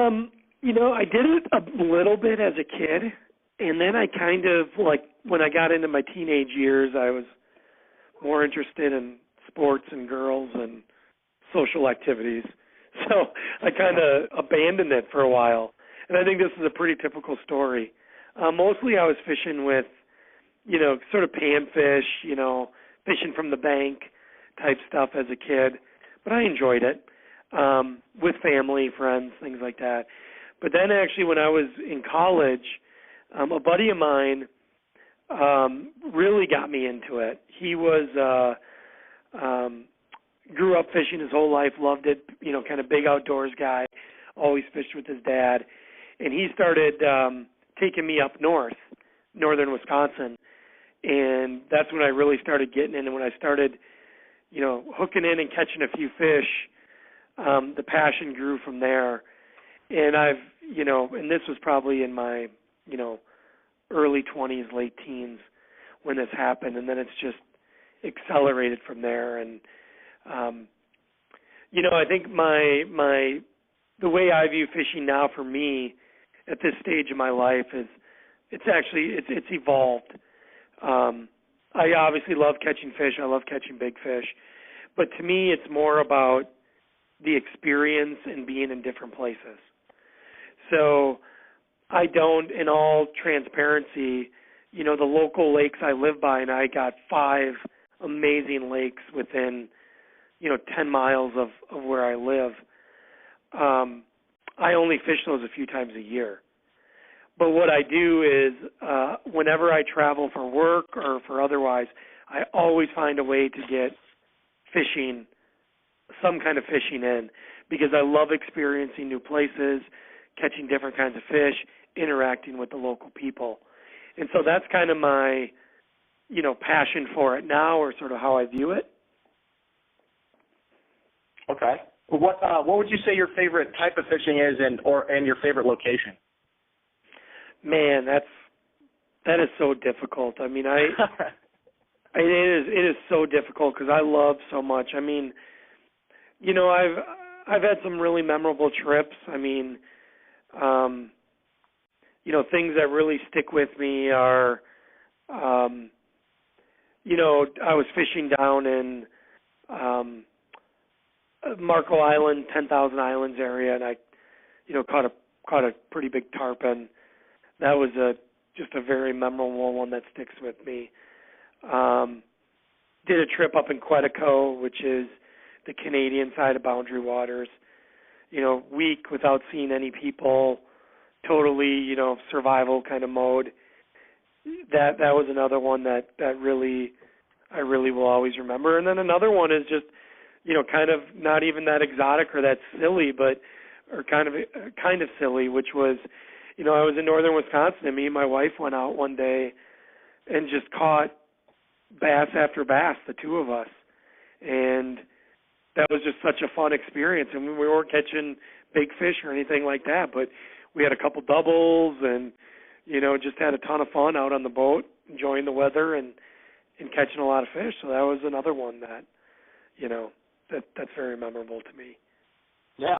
I did it a little bit as a kid, and then I kind of, like, when I got into my teenage years, I was more interested in sports and girls and social activities. So I kind of abandoned it for a while. And I think this is a pretty typical story. Mostly I was fishing with, sort of panfish, fishing from the bank type stuff as a kid. But I enjoyed it with family, friends, things like that. But then actually when I was in college, a buddy of mine really got me into it. He was grew up fishing his whole life, loved it, kind of big outdoors guy, always fished with his dad. And he started taking me up north, northern Wisconsin. And that's when I really started getting in. And when I started, hooking in and catching a few fish, the passion grew from there. And and this was probably in my, early 20s, late teens when this happened. And then it's just accelerated from there. And, I think the way I view fishing now for me at this stage of my life is it's evolved. I obviously love catching fish. I love catching big fish. But to me, it's more about the experience and being in different places. So I don't, in all transparency, the local lakes I live by, and I got 5 amazing lakes within, 10 miles of where I live. I only fish those a few times a year. But what I do is whenever I travel for work or for otherwise, I always find a way to get fishing, some kind of fishing in, because I love experiencing new places, catching different kinds of fish, interacting with the local people. And so that's kind of my, passion for it now, or sort of how I view it. Okay. Well, what would you say your favorite type of fishing is, and your favorite location? Man, that is so difficult. I mean, it is so difficult because I love so much. I mean, I've had some really memorable trips. I mean, things that really stick with me are, I was fishing down in Marco Island, 10,000 Islands area, and I, caught a pretty big tarpon. That was just a very memorable one that sticks with me. Did a trip up in Quetico, which is the Canadian side of Boundary Waters. Week without seeing any people, totally, survival kind of mode. That was another one that really I really will always remember. And then another one is just, kind of not even that exotic or that silly, or kind of silly, which was, I was in northern Wisconsin, and me and my wife went out one day and just caught bass after bass, the two of us. And that was just such a fun experience. And we weren't catching big fish or anything like that, but we had a couple doubles and, just had a ton of fun out on the boat, enjoying the weather and catching a lot of fish. So that was another one that, that's very memorable to me.